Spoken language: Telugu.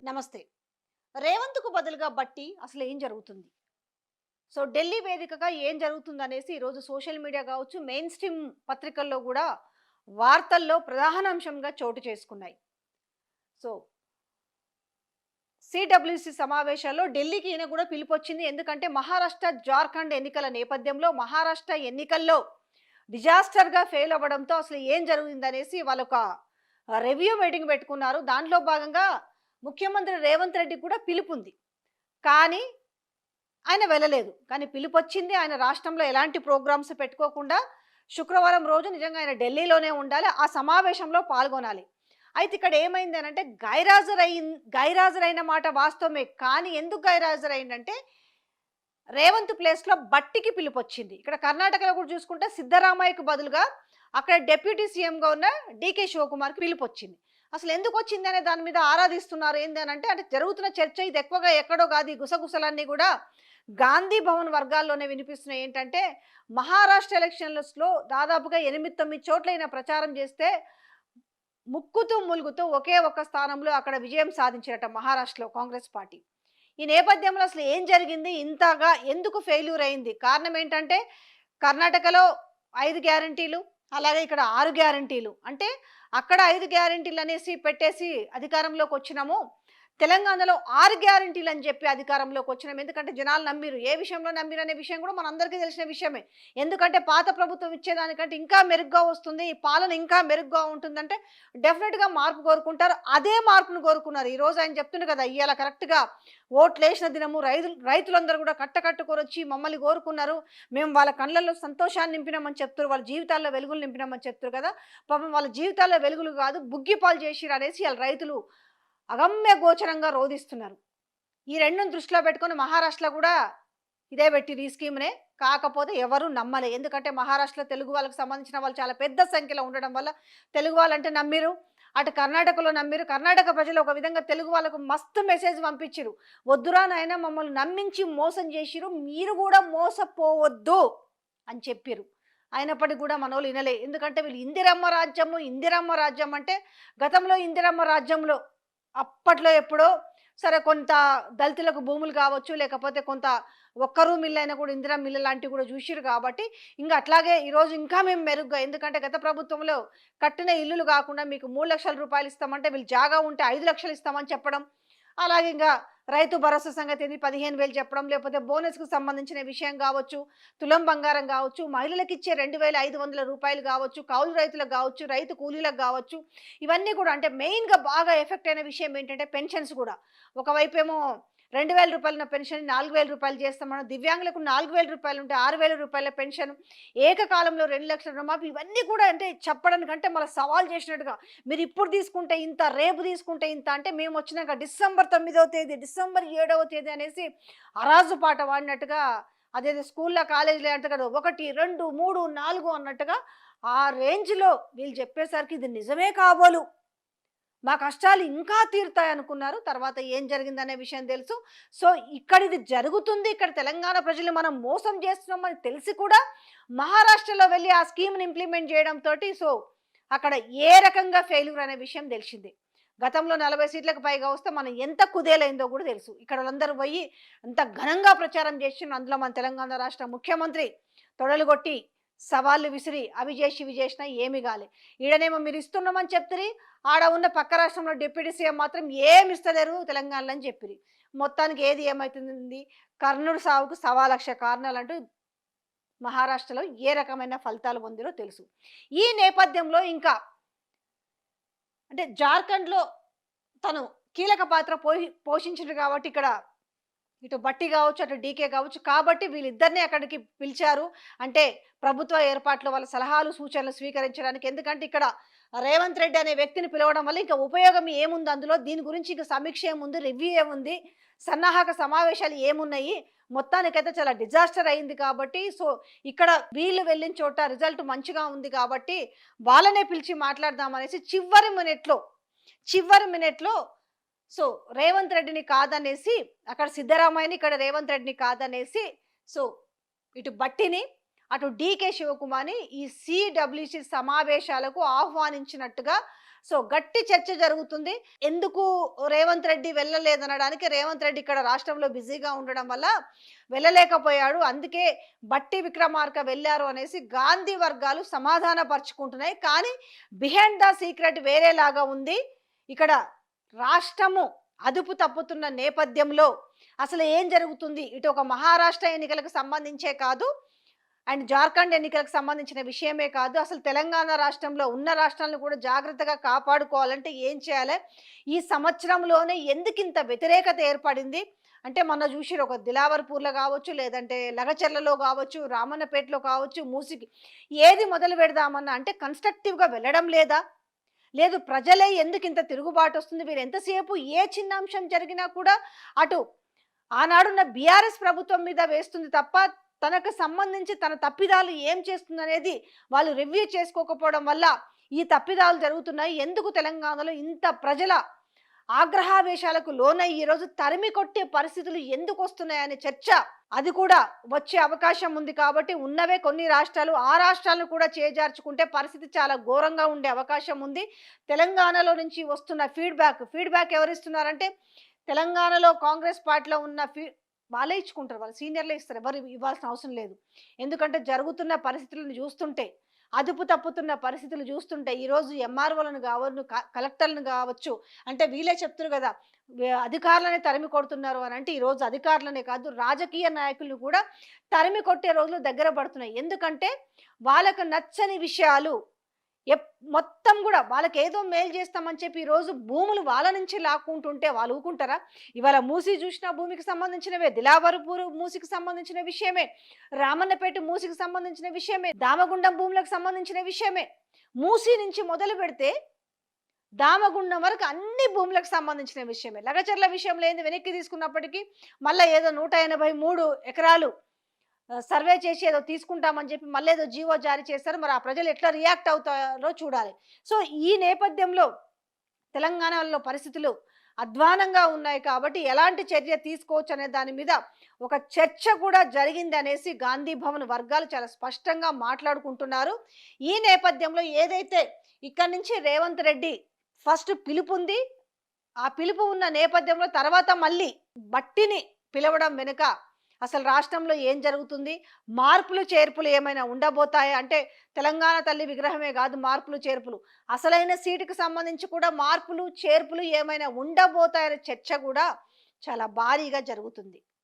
నమస్తే. రేవంత్‌కు బదులుగా బట్టి అసలు ఏం జరుగుతుంది? సో, ఢిల్లీ వేదికగా ఏం జరుగుతుందనేసి ఈరోజు సోషల్ మీడియా కావచ్చు, మెయిన్ స్ట్రీమ్ పత్రికల్లో గూడా వార్తల్లో ప్రధానాంశంగా చోటు చేసుకున్నాయి. సో, సీడబ్ల్యూసీ సమావేశాల్లో ఢిల్లీకి ఈయన కూడా పిలుపొచ్చింది. ఎందుకంటే మహారాష్ట్ర, జార్ఖండ్ ఎన్నికల నేపథ్యంలో మహారాష్ట్ర ఎన్నికల్లో డిజాస్టర్‌గా ఫెయిల్ అవ్వడంతో అసలు ఏం జరిగిందనేసి వాళ్ళొక రివ్యూ మీటింగ్ పెట్టుకున్నారు. దాంట్లో భాగంగా ముఖ్యమంత్రి రేవంత్ రెడ్డికి కూడా పిలుపుంది. కానీ ఆయన వెళ్ళలేదు. కానీ పిలుపొచ్చింది. ఆయన రాష్ట్రంలో ఎలాంటి ప్రోగ్రామ్స్ పెట్టుకోకుండా శుక్రవారం రోజు నిజంగా ఆయన ఢిల్లీలోనే ఉండాలి. ఆ సమావేశంలో పాల్గొనాలి. అయితే ఇక్కడ ఏమైంది అనంటే గైరాజరైన మాట వాస్తవమే. కానీ ఎందుకు గైరాజరైందంటే రేవంత్ ప్లేస్‌లో బట్టికి పిలుపొచ్చింది. ఇక్కడ కర్ణాటకలో కూడా చూసుకుంటే సిద్ధరామయ్యకు బదులుగా అక్కడ డిప్యూటీ సీఎంగా ఉన్న డీకే శివకుమార్‌కి పిలుపొచ్చింది. అసలు ఎందుకొచ్చింది అనే దాని మీద ఆరాధిస్తున్నారు. ఏంది అనంటే అంటే జరుగుతున్న చర్చ ఇది ఎక్కువగా ఎక్కడో కాదు. ఈ గుసగుసలన్నీ కూడా గాంధీ భవన్ వర్గాల్లోనే వినిపిస్తున్నాయి. ఏంటంటే మహారాష్ట్ర ఎలక్షన్స్‌లో దాదాపుగా 8, 9 చోట్ల ఈయన ప్రచారం చేస్తే ముక్కుతూ, ములుగుతూ ఒకే ఒక్క స్థానంలో అక్కడ విజయం సాధించారట మహారాష్ట్రలో కాంగ్రెస్ పార్టీ. ఈ నేపథ్యంలో అసలు ఏం జరిగింది? ఇంతగా ఎందుకు ఫెయిల్యూర్ అయింది? కారణం ఏంటంటే కర్ణాటకలో 5 గ్యారంటీలు, అలాగే ఇక్కడ 6 గ్యారంటీలు. అంటే అక్కడ 5 గ్యారంటీలు అనేసి పెట్టేసి అధికారంలోకి వచ్చినాము. తెలంగాణలో 6 గ్యారంటీలు అని చెప్పి అధికారంలోకి వచ్చినాం. ఎందుకంటే జనాలు నమ్మిరు. ఏ విషయంలో నమ్మిరు అనే విషయం కూడా మనందరికీ తెలిసిన విషయమే. ఎందుకంటే పాత ప్రభుత్వం ఇచ్చేదానికంటే ఇంకా మెరుగ్గా వస్తుంది, ఈ పాలన ఇంకా మెరుగ్గా ఉంటుందంటే డెఫినెట్‌గా మార్పు కోరుకుంటారు. అదే మార్పును కోరుకున్నారు. ఈరోజు ఆయన చెప్తుండు కదా! ఇయాల కరెక్ట్‌గా ఓట్లేసిన దినము రైతులందరూ కూడా కట్టకట్టుకొనొచ్చి మమ్మల్ని కోరుకున్నారు. మేము వాళ్ళ కళ్ళల్లో సంతోషాన్ని నింపినామని చెప్తుర్రు. వాళ్ళ జీవితాల్లో వెలుగులు నింపినామని చెప్తుర్రు కదా! పాపం వాళ్ళ జీవితాల్లో వెలుగులు కాదు బుగ్గిపాలు చేసిర్రు అనేసి ఇయాల రైతులు అగమ్య గోచరంగా రోదిస్తున్నారు. ఈ రెండుని దృష్టిలో పెట్టుకొని మహారాష్ట్రలో కూడా ఇదే పెట్టిర్రు ఈ స్కీమ్‌నే. కాకపోతే ఎవరు నమ్మలే. ఎందుకంటే మహారాష్ట్రలో తెలుగు వాళ్ళకి సంబంధించిన వాళ్ళు చాలా పెద్ద సంఖ్యలో ఉండడం వల్ల తెలుగు వాళ్ళంటే నమ్మిరు. అటు కర్ణాటకలో నమ్మిరు. కర్ణాటక ప్రజలు ఒక విధంగా తెలుగు వాళ్ళకు మస్తు మెసేజ్ పంపించిర్రు. వద్దురా నాయనా మమ్మల్ని నమ్మించి మోసం చేసిర్రు. మీరు కూడా మోసపోవద్దు అని చెప్పిర్రు. అయినప్పటికి కూడా మనోళ్ళు వినలే. ఎందుకంటే వీళ్ళు ఇందిరమ్మ రాజ్యం అంటే గతంలో ఇందిరమ్మ రాజ్యంలో అప్పట్లో ఎప్పుడో సరే కొంత దళితులకు భూములు కావచ్చు, లేకపోతే కొంత ఒక్క రూమ్ ఇల్లు అయినా కూడా ఇందిరా మిల్లు లాంటివి కూడా చూసిర్రు కాబట్టి ఇంక అట్లాగే ఈరోజు ఇంకా మేము మెరుగ్గా ఎందుకంటే గత ప్రభుత్వంలో కట్టిన ఇల్లులు కాకుండా మీకు 3,00,000 రూపాయలు ఇస్తామంటే వీళ్ళు జాగా ఉంటే 5,00,000 ఇస్తామని చెప్పడం. అలాగే ఇంకా రైతు భరోసా సంగతి ఏంది 15,000 చెప్పడం, లేకపోతే బోనస్‌కు సంబంధించిన విషయం కావచ్చు, తులం బంగారం కావచ్చు, మహిళలకు ఇచ్చే 2,500 రూపాయలు కావచ్చు, కౌలు రైతులకు కావచ్చు, రైతు కూలీలకు కావచ్చు. ఇవన్నీ కూడా అంటే మెయిన్‌గా బాగా ఎఫెక్ట్ అయిన విషయం ఏంటంటే పెన్షన్స్ కూడా. ఒకవైపేమో 2,000 రూపాయలున్న పెన్షన్ 4,000 రూపాయలు చేస్తామన్నాం. దివ్యాంగులకు 4,000 రూపాయలు ఉంటే 6,000 రూపాయల పెన్షన్. ఏకకాలంలో 2,00,000 రుణమాఫీ ఇవన్నీ కూడా అంటే చెప్పడానికంటే మళ్ళీ సవాల్ చేసినట్టుగా మీరు ఇప్పుడు తీసుకుంటే ఇంత, రేపు తీసుకుంటే ఇంత అంటే మేము వచ్చినాక డిసెంబర్ 9వ తేదీ, డిసెంబర్ 7వ తేదీ అనేసి అరాజు పాట వాడినట్టుగా అదేదో స్కూల్‌లో, కాలేజీలో అంటారు కదా! 1, 2, 3, 4 అన్నట్టుగా ఆ రేంజ్‌లో వీళ్ళు చెప్పేసరికి ఇది నిజమే కాబోలు. మా కష్టాలు ఇంకా తీరుతాయనుకున్నారు. తర్వాత ఏం జరిగిందనే విషయం తెలుసు. సో, ఇక్కడ ఇది జరుగుతుంది. ఇక్కడ తెలంగాణ ప్రజల్ని మనం మోసం చేస్తున్నామని తెలిసి కూడా మహారాష్ట్రలో వెళ్లి ఆ స్కీమ్‌ని ఇంప్లిమెంట్ చేయడంతోటి సో, అక్కడ ఏ రకంగా ఫెయిల్యూర్ అనే విషయం తెలిసింది. గతంలో 40 సీట్లకు పైగా వస్తే మనం ఎంత కుదేలైందో కూడా తెలుసు. ఇక్కడ వాళ్ళందరూ పోయి ఎంత ఘనంగా ప్రచారం చేసిండ్రు. అందులో మన తెలంగాణ రాష్ట్ర ముఖ్యమంత్రి తొడలు కొట్టి, సవాళ్లు విసిరి అవి చేసి ఇవి చేసినా ఏమి కాలే. ఈడనేమో మీరు ఇస్తున్నామని చెప్తిరి. ఆడ ఉన్న పక్క రాష్ట్రంలో డిప్యూటీ సీఎం మాత్రం ఏమి ఇస్తలేరు తెలంగాణలో అని చెప్పిరి. మొత్తానికి ఏది ఏమైతుంది కర్ణుడి సావుకు 1,00,000 కారణాలంటూ మహారాష్ట్రలో ఏ రకమైన ఫలితాలు పొందిరో తెలుసు. ఈ నేపథ్యంలో ఇంకా అంటే జార్ఖండ్‌లో తను కీలక పాత్ర పోషించిండ్రు కాబట్టి ఇక్కడ ఇటు బట్టి కావచ్చు, అటు డీకే కావచ్చు. కాబట్టి వీళ్ళిద్దరిని అక్కడికి పిలిచారు. అంటే ప్రభుత్వ ఏర్పాట్లో వాళ్ళ సలహాలు, సూచనలు స్వీకరించడానికి. ఎందుకంటే ఇక్కడ రేవంత్ రెడ్డి అనే వ్యక్తిని పిలవడం వల్ల ఇంకా ఉపయోగం ఏముంది అందులో? దీని గురించి ఇంక సమీక్ష ఏముంది? రివ్యూ ఏముంది? సన్నాహక సమావేశాలు ఏమున్నాయి? మొత్తానికైతే చాలా డిజాస్టర్ అయింది కాబట్టి సో, ఇక్కడ వీళ్ళు వెళ్ళిన చోట రిజల్ట్ మంచిగా ఉంది కాబట్టి వాళ్ళనే పిలిచి మాట్లాడదామనేసి చివరి మినిట్‌లో సో, రేవంత్ రెడ్డిని కాదనేసి అక్కడ సిద్ధరామయ్యని, ఇక్కడ రేవంత్ రెడ్డిని కాదనేసి సో, ఇటు బట్టిని, అటు డీకే శివకుమార్‌ని ఈ సీడబ్ల్యూసీ సమావేశాలకు ఆహ్వానించినట్టుగా సో గట్టి చర్చ జరుగుతుంది. ఎందుకు రేవంత్ రెడ్డి వెళ్ళలేదనడానికి, రేవంత్ రెడ్డి ఇక్కడ రాష్ట్రంలో బిజీగా ఉండడం వల్ల వెళ్ళలేకపోయాడు. అందుకే బట్టి విక్రమార్క వెళ్లారు అనేసి గాంధీ వర్గాలు సమాధాన పరుచుకుంటున్నాయి. కానీ బిహైండ్ ద సీక్రెట్ వేరేలాగా ఉంది. ఇక్కడ రాష్ట్రము అదుపు తప్పుతున్న నేపథ్యంలో అసలు ఏం జరుగుతుంది? ఇటు ఒక మహారాష్ట్ర ఎన్నికలకు సంబంధించే కాదు, అండ్ జార్ఖండ్ ఎన్నికలకు సంబంధించిన విషయమే కాదు, అసలు తెలంగాణ రాష్ట్రంలో ఉన్న రాష్ట్రాలను కూడా జాగ్రత్తగా కాపాడుకోవాలంటే ఏం చేయాలి? ఈ సంవత్సరంలోనే ఎందుకింత వ్యతిరేకత ఏర్పడింది? అంటే మొన్న చూసిర్రు, ఒక దిలావర్పూర్లో కావచ్చు, లేదంటే లగచర్లలో కావచ్చు, రామన్నపేటలో కావచ్చు, మూసికి ఏది మొదలు పెడదామన్నా అంటే కన్స్ట్రక్టివ్గా వెళ్ళడం లేదా? లేదు, ప్రజలే ఎందుకు ఇంత తిరుగుబాటు వస్తుంది? వీరు ఎంతసేపు ఏ చిన్న అంశం జరిగినా కూడా అటు ఆనాడున్న బీఆర్ఎస్ ప్రభుత్వం మీద వేస్తుంది తప్ప తనకు సంబంధించి తన తప్పిదాలు ఏం చేస్తుందనేది వాళ్ళు రివ్యూ చేసుకోకపోవడం వల్ల ఈ తప్పిదాలు జరుగుతున్నాయి. ఎందుకు తెలంగాణలో ఇంత ప్రజల ఆగ్రహావేశాలకు లోనై ఈరోజు తరిమి కొట్టే పరిస్థితులు ఎందుకు వస్తున్నాయనే చర్చ, అది కూడా వచ్చే అవకాశం ఉంది. కాబట్టి ఉన్నవే కొన్ని రాష్ట్రాలు, ఆ రాష్ట్రాలను కూడా చేజార్చుకుంటే పరిస్థితి చాలా ఘోరంగా ఉండే అవకాశం ఉంది. తెలంగాణలో నుంచి వస్తున్న ఫీడ్బ్యాక్ ఎవరిస్తున్నారంటే తెలంగాణలో కాంగ్రెస్ పార్టీలో ఉన్న వాళ్ళే ఇచ్చుకుంటారు, వాళ్ళ సీనియర్లే ఇస్తారు, ఎవరు ఇవ్వాల్సిన అవసరం లేదు. ఎందుకంటే జరుగుతున్న పరిస్థితులను చూస్తుంటే, అదుపు తప్పుతున్న పరిస్థితులు చూస్తుంటే ఈరోజు ఎంఆర్ఓలను కావచ్చు, కలెక్టర్లను కావచ్చు, అంటే వీళ్ళే చెప్తారు కదా అధికారులనే తరిమి కొడుతున్నారు అని. అంటే ఈరోజు అధికారులనే కాదు, రాజకీయ నాయకులను కూడా తరిమి కొట్టే రోజులు దగ్గర పడుతున్నాయి. ఎందుకంటే వాళ్ళకు నచ్చని విషయాలు మొత్తం కూడా వాళ్ళకి ఏదో మేలు చేస్తామని చెప్పి ఈరోజు భూములు వాళ్ళ నుంచి లాక్కుంటుంటే వాళ్ళు ఊకుంటారా? ఇవాళ మూసి చూసిన భూమికి సంబంధించినవే, దిలావరపూరు మూసికి సంబంధించిన విషయమే, రామన్నపేట మూసికి సంబంధించిన విషయమే, దామగుండం భూములకు సంబంధించిన విషయమే. మూసి నుంచి మొదలు పెడితే దామగుండం వరకు అన్ని భూములకు సంబంధించిన విషయమే. లగచర్ల విషయంలో ఏంది వెనక్కి తీసుకున్నప్పటికీ మళ్ళీ ఏదో 183 ఎకరాలు సర్వే చేసి ఏదో తీసుకుంటామని చెప్పి మళ్ళీ ఏదో జీవో జారీ చేస్తారు. మరి ఆ ప్రజలు ఎట్లా రియాక్ట్ అవుతారో చూడాలి. సో ఈ నేపథ్యంలో తెలంగాణలో పరిస్థితులు అధ్వానంగా ఉన్నాయి. కాబట్టి ఎలాంటి చర్య తీసుకోవచ్చు అనే దాని మీద ఒక చర్చ కూడా జరిగింది అనేసి గాంధీ భవన్ వర్గాలు చాలా స్పష్టంగా మాట్లాడుకుంటున్నారు. ఈ నేపథ్యంలో ఏదైతే ఇక్కడి నుంచి రేవంత్ రెడ్డి ఫస్ట్ పిలుపుంది, ఆ పిలుపు ఉన్న నేపథ్యంలో తర్వాత మళ్ళీ బట్టిని పిలవడం వెనుక అసలు రాష్ట్రంలో ఏం జరుగుతుంది? మార్పులు చేర్పులు ఏమైనా ఉండబోతాయా? అంటే తెలంగాణ తల్లి విగ్రహమే కాదు, మార్పులు చేర్పులు అసలైన సీటుకు సంబంధించి కూడా మార్పులు చేర్పులు ఏమైనా ఉండబోతాయనే చర్చ కూడా చాలా భారీగా జరుగుతుంది.